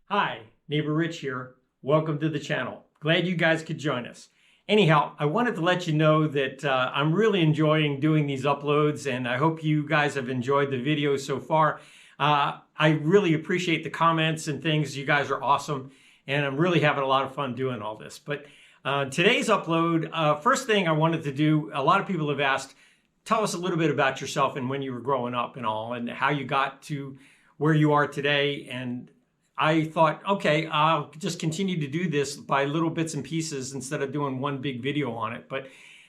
Hi, Neighbor Rich here. Welcome to the channel. Glad you guys could join us. Anyhow, I wanted to let you know that I'm really enjoying doing these uploads, and I hope you guys have enjoyed the video so far. I really appreciate the comments and things. You guys are awesome, and I'm really having a lot of fun doing all this. But today's upload, first thing I wanted to do, a lot of people have asked, tell us a little bit about yourself and when you were growing up and all, and how you got to where you are today. And I thought, okay, I'll just continue to do this by little bits and pieces instead of doing one big video on it. But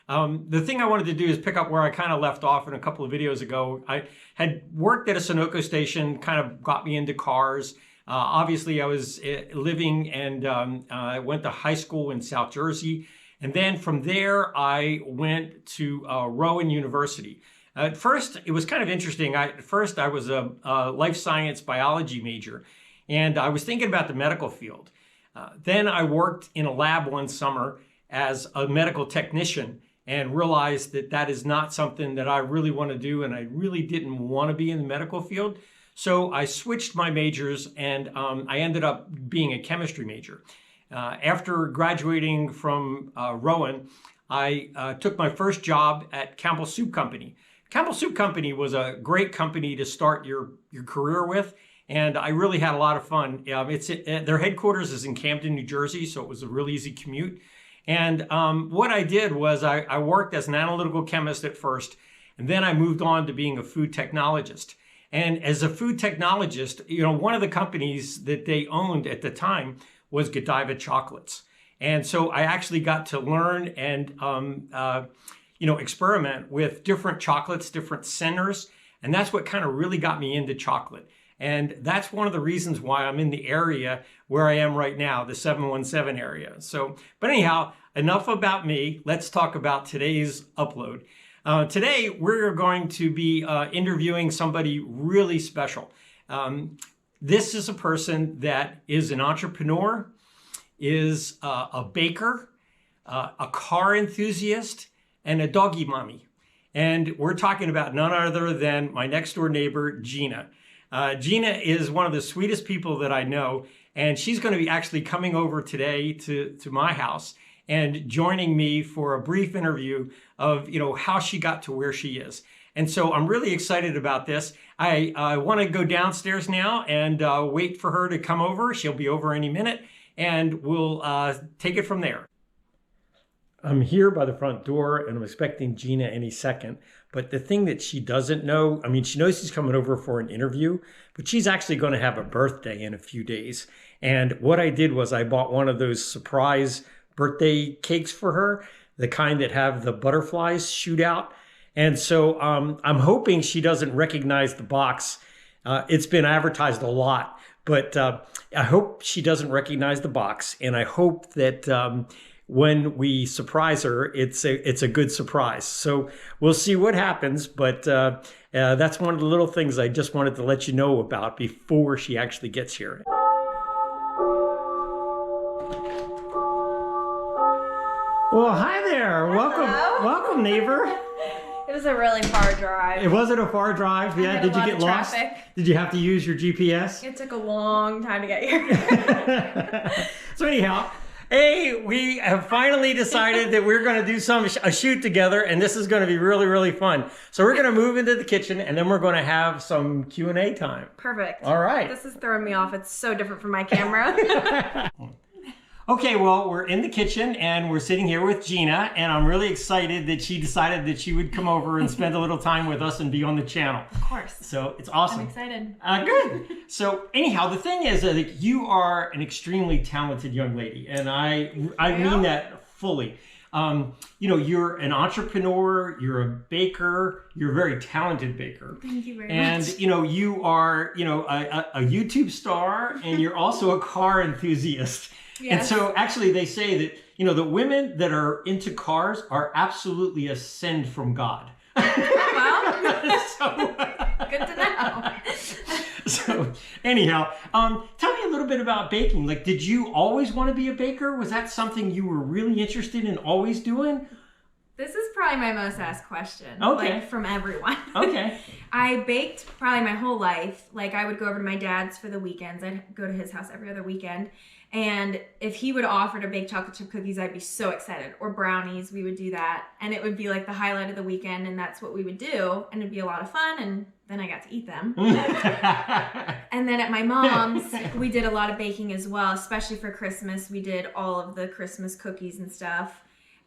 the thing I wanted to do is pick up where I kind of left off in a couple of videos ago. I had worked at a Sunoco station, kind of got me into cars. Obviously, I was living and I went to high school in South Jersey. And then from there, I went to Rowan University. At first, it was kind of interesting. At first, I was a life science biology major. And I was thinking about the medical field. Then I worked in a lab one summer as a medical technician and realized that that is not something that I really want to do, and I really didn't want to be in the medical field. So I switched my majors, and I ended up being a chemistry major. After graduating from Rowan, I took my first job at Campbell Soup Company. Campbell Soup Company was a great company to start your career with. And I really had a lot of fun. Their headquarters is in Camden, New Jersey, so it was a real easy commute. And what I did was I worked as an analytical chemist at first, and then I moved on to being a food technologist. And as a food technologist, one of the companies that they owned at the time was Godiva Chocolates. And so I actually got to learn and experiment with different chocolates, different centers, and that's what kind of really got me into chocolate. And that's one of the reasons why I'm in the area where I am right now, the 717 area. So, but anyhow, enough about me. Let's talk about today's upload. Today, we're going to be interviewing somebody really special. This is a person that is an entrepreneur, is a baker, a car enthusiast, and a doggy mommy. And we're talking about none other than my next door neighbor, Gina. Gina is one of the sweetest people that I know, and she's going to be actually coming over today to my house and joining me for a brief interview of how she got to where she is. And so I'm really excited about this. I want to go downstairs now and wait for her to come over. She'll be over any minute, and we'll take it from there. I'm here by the front door, and I'm expecting Gina any second. But the thing that she doesn't know, she knows she's coming over for an interview, but she's actually going to have a birthday in a few days. And what I did was I bought one of those surprise birthday cakes for her, the kind that have the butterflies shoot out. And so I'm hoping she doesn't recognize the box. It's been advertised a lot, but I hope she doesn't recognize the box. And I hope that when we surprise her, it's a good surprise. So we'll see what happens, but that's one of the little things I just wanted to let you know about before she actually gets here. Well, hi there. Welcome, neighbor. It was a really far drive. It wasn't a far drive. Yeah. Did you get lost? Did you have to use your GPS? It took a long time to get here. So anyhow, hey, we have finally decided that we're going to do a shoot together, and this is going to be really, really fun. So we're going to move into the kitchen, and then we're going to have some Q&A time. Perfect. All right. This is throwing me off. It's so different from my camera. Okay, well, we're in the kitchen, and we're sitting here with Gina, and I'm really excited that she decided that she would come over and spend a little time with us and be on the channel. Of course. So it's awesome. I'm excited. Good. So anyhow, the thing is that you are an extremely talented young lady, and I mean that fully. You're an entrepreneur, you're a baker, you're a very talented baker. Thank you very much. And, you are, a YouTube star, and you're also a car enthusiast. Yes. And so actually they say that, the women that are into cars are absolutely a send from God. Well, so, good to know. So anyhow, tell me a little bit about baking. Like, did you always want to be a baker? Was that something you were really interested in always doing? This is probably my most asked question. Okay. Like, from everyone. Okay. I baked probably my whole life. Like, I would go over to my dad's for the weekends. I'd go to his house every other weekend. And if he would offer to bake chocolate chip cookies, I'd be so excited. Or brownies, we would do that. And it would be like the highlight of the weekend, and that's what we would do. And it'd be a lot of fun, and then I got to eat them. And then at my mom's, we did a lot of baking as well, especially for Christmas. We did all of the Christmas cookies and stuff.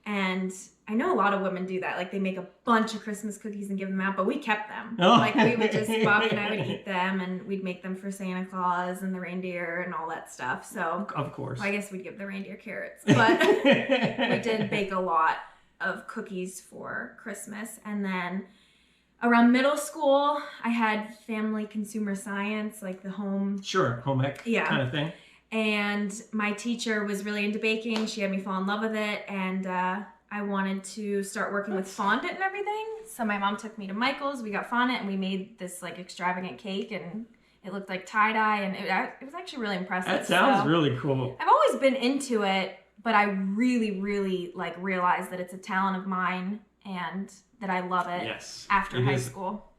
And I know a lot of women do that. Like, they make a bunch of Christmas cookies and give them out, but we kept them. Oh. Like, we would just, Bobby and I would eat them, and we'd make them for Santa Claus and the reindeer and all that stuff. So, of course. well, I guess we'd give the reindeer carrots. But we did bake a lot of cookies for Christmas. And then around middle school, I had family consumer science, like the home. Sure, home ec kind of thing. And my teacher was really into baking. She had me fall in love with it. And I wanted to start working with fondant and everything. So my mom took me to Michael's. We got fondant, and we made this like extravagant cake, and it looked like tie-dye, and it was actually really impressive. That sounds really cool. I've always been into it, but I really, really like realized that it's a talent of mine and that I love it after high school.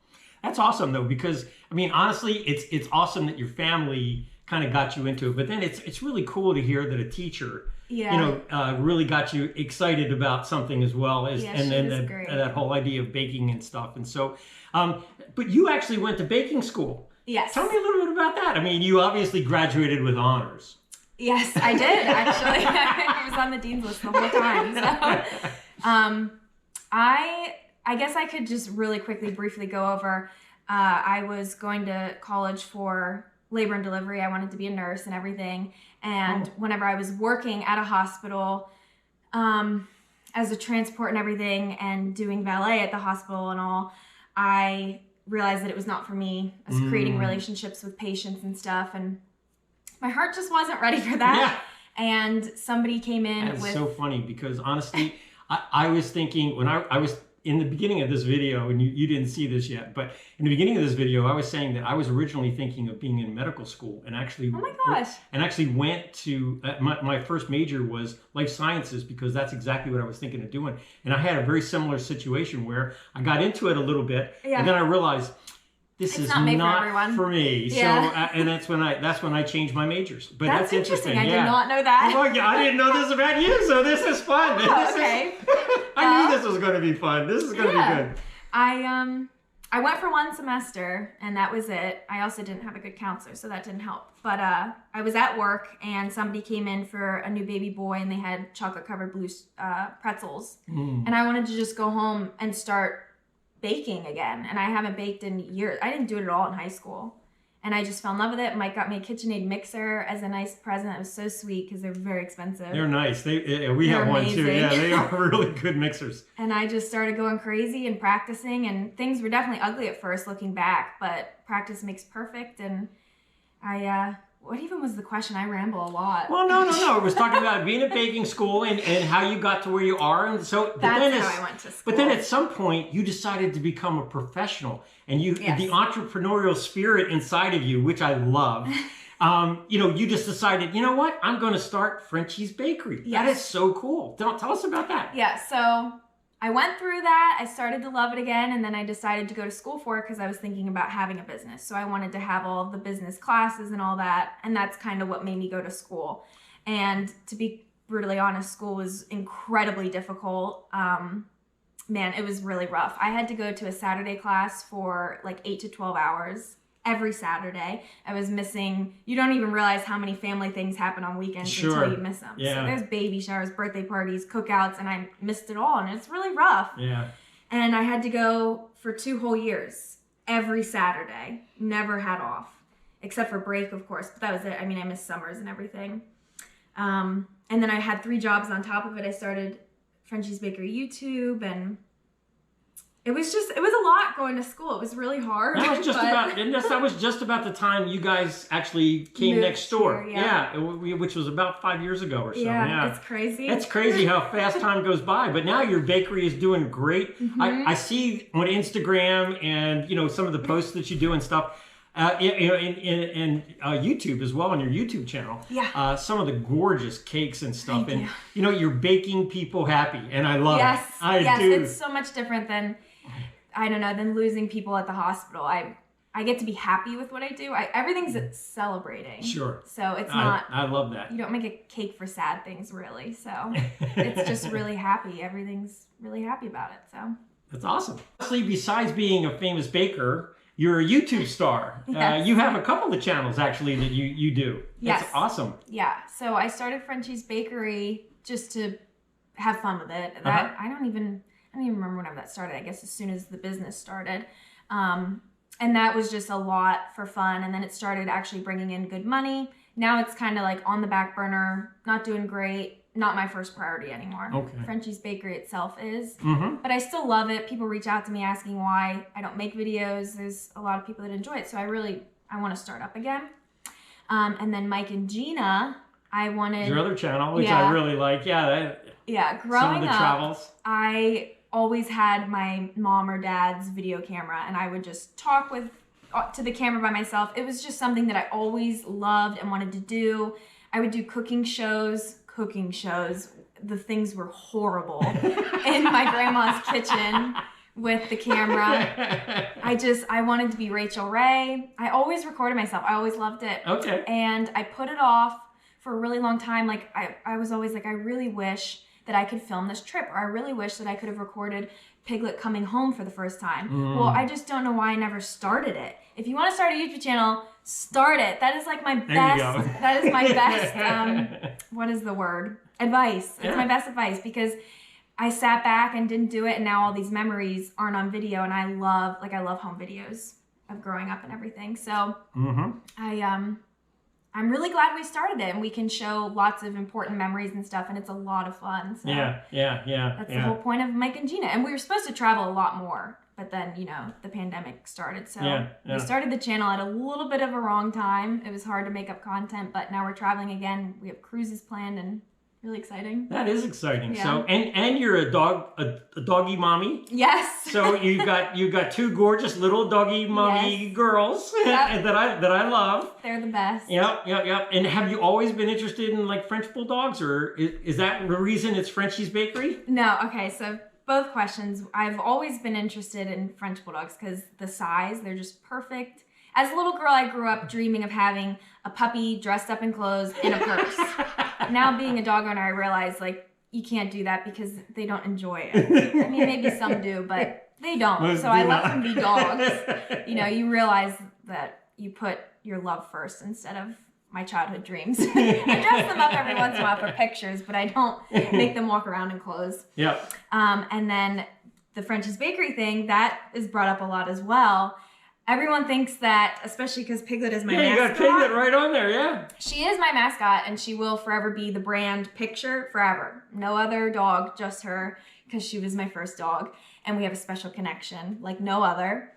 That's awesome though, because I mean, honestly, it's awesome that your family kind of got you into it, but then it's really cool to hear that a teacher, really got you excited about something as well as, and then that whole idea of baking and stuff. And so, but you actually went to baking school. Yes. Tell me a little bit about that. I mean, you obviously graduated with honors. Yes, I did actually. I was on the dean's list the whole time. So, I guess I could just really quickly, briefly go over. I was going to college for labor and delivery. I wanted to be a nurse and everything. And whenever I was working at a hospital as a transport and everything and doing valet at the hospital and all, I realized that it was not for me. I was creating relationships with patients and stuff, and my heart just wasn't ready for that. Yeah. And somebody came in with... That's so funny because honestly, I was thinking when I was in the beginning of this video, and you didn't see this yet, but in the beginning of this video, I was saying that I was originally thinking of being in medical school and actually, went to, my first major was life sciences because that's exactly what I was thinking of doing. And I had a very similar situation where I got into it a little bit, and then I realized this is not for me. Yeah. So, and that's when I changed my majors. But that's interesting. I did not know that. Oh, yeah, I didn't know this about you, so this is fun. Oh, okay. I knew this was going to be fun. This is going to be good. I went for one semester, and that was it. I also didn't have a good counselor, so that didn't help. But I was at work, and somebody came in for a new baby boy, and they had chocolate-covered blue pretzels. And I wanted to just go home and start baking again, and I haven't baked in years. I didn't do it at all in high school, and I just fell in love with it. Mike got me a KitchenAid mixer as a nice present. It was so sweet because they're very expensive. They're nice. We have one too. Yeah, they are really good mixers. And I just started going crazy and practicing, and things were definitely ugly at first looking back, but practice makes perfect. And what even was the question? I ramble a lot. Well, no. It was talking about being at baking school and how you got to where you are. And so that's how I went to school. But then at some point, you decided to become a professional. And the entrepreneurial spirit inside of you, which I love, you just decided, you know what? I'm going to start Frenchie's Bakery. Yes. That is so cool. Tell us about that. Yeah, so I went through that. I started to love it again, and then I decided to go to school for it because I was thinking about having a business. So I wanted to have all the business classes and all that, and that's kind of what made me go to school. And to be brutally honest, school was incredibly difficult. Man, it was really rough. I had to go to a Saturday class for like 8 to 12 hours every Saturday. I was missing, you don't even realize how many family things happen on weekends until you miss them. Yeah. So there's baby showers, birthday parties, cookouts, and I missed it all, and it's really rough. Yeah. And I had to go for 2 whole years, every Saturday. Never had off, except for break, of course, but that was it. I mean, I missed summers and everything. And then I had 3 jobs on top of it. I started Frenchie's Bakery YouTube, and it was a lot going to school. It was really hard. That was just about the time you guys actually came next door. Here, which was about 5 years ago or so. Yeah, it's crazy. It's crazy how fast time goes by. But now your bakery is doing great. I see on Instagram and some of the posts that you do and stuff. And YouTube as well, on your YouTube channel. Yeah. Some of the gorgeous cakes and stuff. Thank and you. You're baking people happy, and I love it. I do. It's so much different than, I don't know, than losing people at the hospital. I get to be happy with what I do. Everything's celebrating. Sure. So it's not. I love that. You don't make a cake for sad things, really. So it's just really happy. Everything's really happy about it. So that's awesome. Honestly, besides being a famous baker, you're a YouTube star. Yes. You have a couple of channels actually that you do. Yes. That's awesome. Yeah. So I started Frenchie's Bakery just to have fun with it. That I don't even remember whenever that started. I guess as soon as the business started. And that was just a lot for fun. And then it started actually bringing in good money. Now it's kind of like on the back burner, not doing great, not my first priority anymore. Okay. Frenchie's Bakery itself is. Mm-hmm. But I still love it. People reach out to me asking why I don't make videos. There's a lot of people that enjoy it. So I want to start up again. And then Mike and Gina, I wanted... Your other channel, which I really like. Yeah, growing some of the up, travels. I always had my mom or dad's video camera, and I would just talk to the camera by myself. It was just something that I always loved and wanted to do. I would do cooking shows. The things were horrible in my grandma's kitchen with the camera. I wanted to be Rachel Ray. I always recorded myself. I always loved it. Okay. And I put it off for a really long time. Like I was always like, I really wish that I could film this trip, or I really wish that I could have recorded Piglet coming home for the first time. Well, I just don't know why I never started it. If you want to start a YouTube channel, start it. That is like my best, that is my best, what is the word? Advice. It's my best advice, because I sat back and didn't do it, and now all these memories aren't on video, and I love home videos of growing up and everything. So I'm really glad we started it, and we can show lots of important memories and stuff, and it's a lot of fun. So yeah. That's the whole point of Mike and Gina. And we were supposed to travel a lot more, but then, the pandemic started. So we started the channel at a little bit of a wrong time. It was hard to make up content, but now we're traveling again. We have cruises planned, and really exciting. That is exciting. Yeah. So, and you're a doggy mommy. Yes. So you got two gorgeous little doggy mommy girls that I love. They're the best. Yep. And have you always been interested in like French bulldogs, or is that the reason it's Frenchie's Bakery? No. Okay. So both questions. I've always been interested in French bulldogs because the size, they're just perfect. As a little girl, I grew up dreaming of having a puppy dressed up in clothes in a purse. Now being a dog owner, I realize like you can't do that because they don't enjoy it. I mean, maybe some do, but they don't. So I let them be dogs. You realize that you put your love first instead of my childhood dreams. I dress them up every once in a while for pictures, but I don't make them walk around in clothes. Yep. And then the Frenchie's Bakery thing, that is brought up a lot as well. Everyone thinks that, especially because Piglet is my mascot. Yeah, you got Piglet right on there, yeah. She is my mascot, and she will forever be the brand picture forever. No other dog, just her, because she was my first dog, and we have a special connection like no other.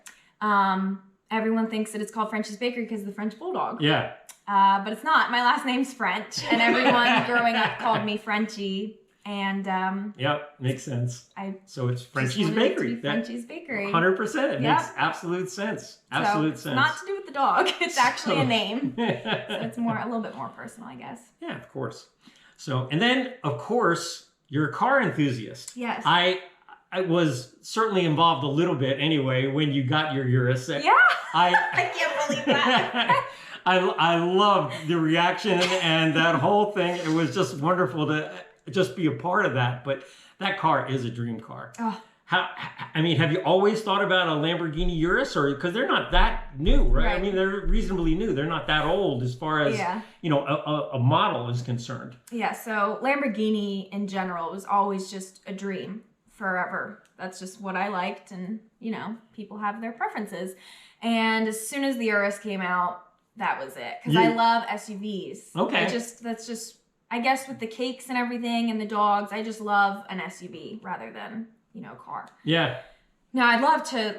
Everyone thinks that it's called Frenchie's Bakery because of the French Bulldog. Yeah. But it's not. My last name's French, and everyone growing up called me Frenchie. And yep, makes sense. So it's Frenchie's Bakery. Frenchie's Bakery. 100%. It makes absolute sense. Absolute sense. Not to do with the dog. It's actually a name. So it's a little bit more personal, I guess. Yeah, of course. So, and then of course, you're a car enthusiast. Yes. I was certainly involved a little bit anyway when you got your Urus. Yeah. I can't believe that. I loved the reaction and that whole thing. It was just wonderful to just be a part of that. But that car is a dream car. Oh. Have you always thought about a Lamborghini Urus, or because they're not that new, right? I mean, they're reasonably new. They're not that old as far as a model is concerned. Yeah. So Lamborghini in general was always just a dream forever. That's just what I liked, and people have their preferences. And as soon as the Urus came out, that was it. Because I love SUVs. Okay. That's just. I guess with the cakes and everything and the dogs, I just love an SUV rather than, a car. Yeah. Now, I'd love to,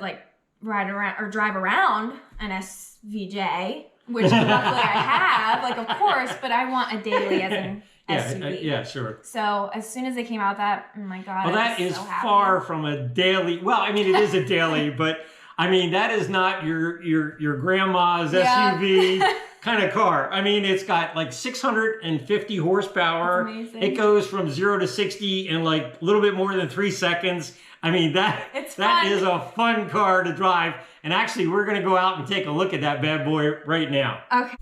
ride around or drive around an SVJ, which luckily I have, of course, but I want a daily as an SUV. Yeah, sure. So, as soon as they came out oh my God, well, that is so far from a daily, well, I mean, it is a daily, but I mean, that is not your grandma's SUV kind of car. I mean, it's got like 650 horsepower. That's amazing. It goes from 0 to 60 in like a little bit more than 3 seconds. I mean, that is a fun car to drive. And actually, we're going to go out and take a look at that bad boy right now. Okay.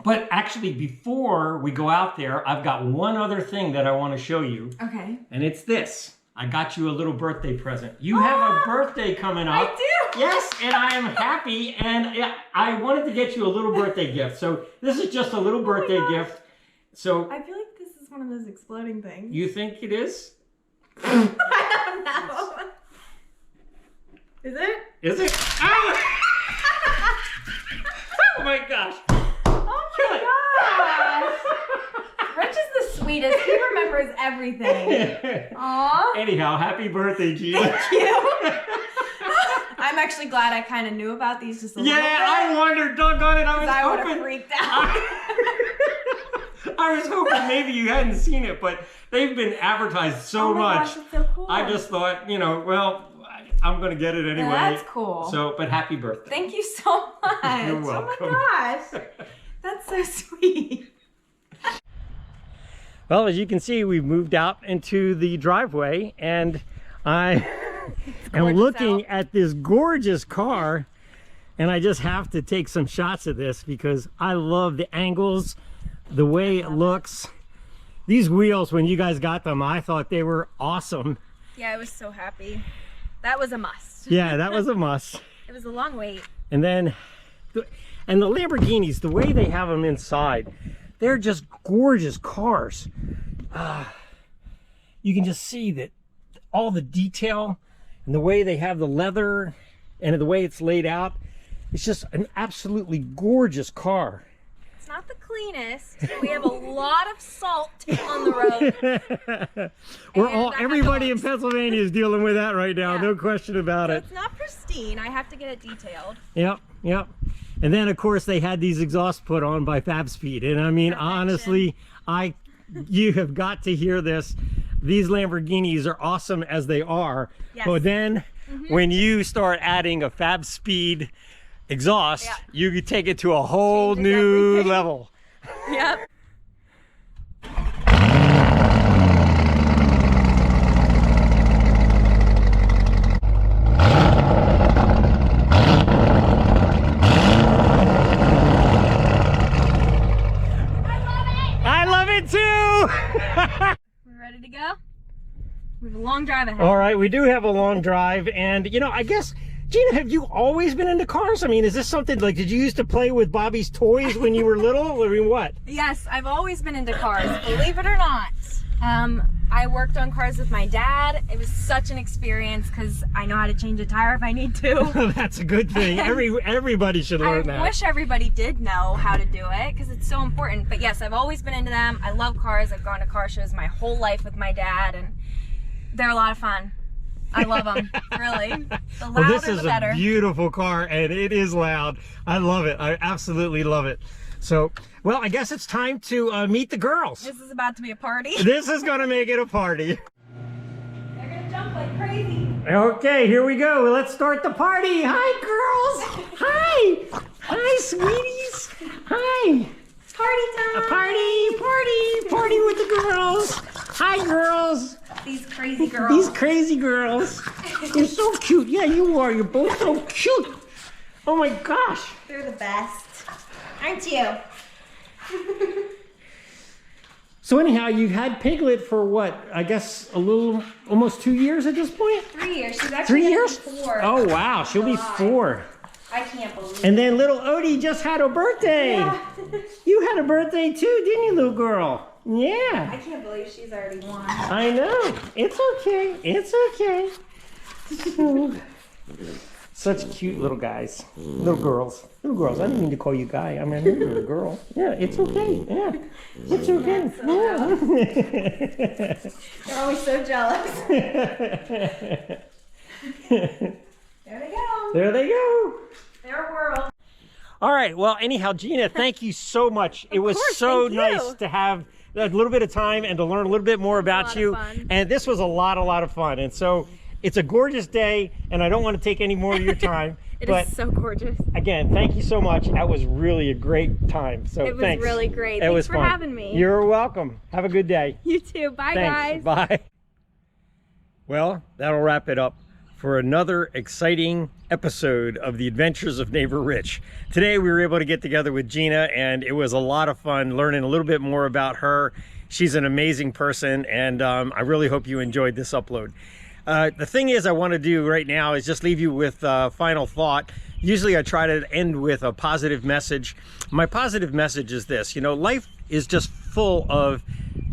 But actually, before we go out there, I've got one other thing that I want to show you. Okay. And it's this. I got you a little birthday present. You have a birthday coming up. I do. Yes, and I am happy. And I wanted to get you a little birthday gift. So this is just a little birthday gift. So I feel like this is one of those exploding things. You think it is? I don't know. Is it? Is it? Oh, oh my gosh. Oh my gosh. Rich is the sweetest. He remembers everything. Aww. Anyhow, happy birthday, Gina. Thank you. I'm actually glad I kind of knew about these just a little bit. Yeah, I wondered, doggone it, I would have freaked out. I was hoping maybe you hadn't seen it, but they've been advertised so much. Gosh, that's so cool. I just thought, you know, well, I'm going to get it anyway. Yeah, that's cool. So, but happy birthday. Thank you so much. You're welcome. Oh my gosh. That's so sweet. Well, as you can see, we've moved out into the driveway, and I am looking at this gorgeous car, and I just have to take some shots of this because I love the angles, the way it looks. These wheels, when you guys got them, I thought they were awesome. Yeah, I was so happy. That was a must. Yeah, that was a must. It was a long wait. And then, and the Lamborghinis, the way they have them inside, they're just gorgeous cars. You can just see that all the detail and the way they have the leather and the way it's laid out. It's just an absolutely gorgeous car. It's not the cleanest. We have a lot of salt on the road. Everybody in Pennsylvania is dealing with that right now. Yeah. No question about it. It's not pristine. I have to get it detailed. Yep, yep. And then of course they had these exhausts put on by Fab Speed. And I mean, honestly, you have got to hear this. These Lamborghinis are awesome as they are. Yes. But then when you start adding a Fab Speed exhaust, you could take it to a whole new level. Yep. I love it too. We're ready to go? We have a long drive ahead. All right, we do have a long drive, and you know, I guess, Gina, have you always been into cars? I mean, is this something like, did you used to play with Bobby's toys when you were little? I mean, what? Yes, I've always been into cars, believe it or not. I worked on cars with my dad. It was such an experience because I know how to change a tire if I need to. That's a good thing. Everybody should learn that. I wish everybody did know how to do it because it's so important. But yes, I've always been into them. I love cars. I've gone to car shows my whole life with my dad, and they're a lot of fun. I love them, really. The louder, well, this is the better. A beautiful car, and it is loud. I love it. I absolutely love it. So, well, I guess it's time to meet the girls. This is about to be a party. This is going to make it a party. They're going to jump like crazy. Okay, here we go. Let's start the party. Hi, girls. Hi. Hi, sweeties. Hi. Party time. Party with the girls. Hi, girls. These crazy girls. These crazy girls. You're so cute. Yeah, you are. You're both so cute. Oh my gosh. They're the best. Aren't you? So anyhow, you've had Piglet for what? I guess almost 2 years at this point? 3 years. She's actually 3 years? 4. Oh wow, she'll be 4. I can't believe it. And then little Odie just had a birthday. Yeah. You had a birthday too, didn't you, little girl? Yeah. I can't believe she's already won. I know. It's okay. It's okay. Such cute little guys. Little girls. Little girls. I didn't mean to call you guy. I mean, you're a girl. Yeah, it's okay. Yeah. It's okay. Yeah. They're always so jealous. There they go. There they go. Their world. All right. Well, anyhow, Gina, thank you so much. It was so nice to have a little bit of time and to learn a little bit more about you. And this was a lot of fun. And so It's a gorgeous day, and I don't want to take any more of your time. It is so gorgeous. Again, thank you so much. That was really a great time. So it was thanks. really great. It was Thanks for fun. having me. You're welcome. Have a good day. You too. Bye, Thanks. guys. Bye. Well, that'll wrap it up for another exciting episode of The Adventures of Neighbor Rich. Today we were able to get together with Gina, and it was a lot of fun learning a little bit more about her. She's an amazing person, and I really hope you enjoyed this upload. The thing is I want to do right now is just leave you with a final thought. Usually I try to end with a positive message. My positive message is this: you know, life is just full of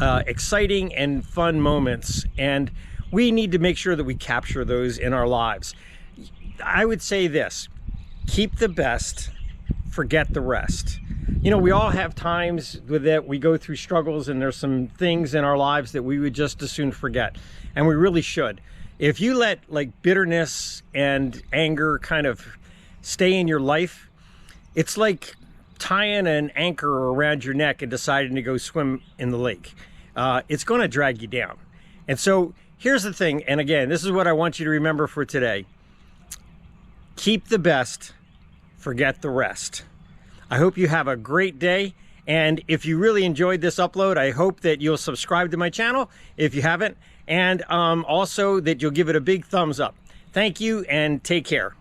exciting and fun moments, and we need to make sure that we capture those in our lives. I would say this: keep the best, forget the rest. You know, we all have times that we go through struggles, and there's some things in our lives that we would just as soon forget, and we really should. If you let like bitterness and anger kind of stay in your life, it's like tying an anchor around your neck and deciding to go swim in the lake. It's going to drag you down. And so here's the thing, and again, this is what I want you to remember for today: keep the best, forget the rest. I hope you have a great day, and if you really enjoyed this upload, I hope that you'll subscribe to my channel if you haven't, and also that you'll give it a big thumbs up. Thank you, and take care.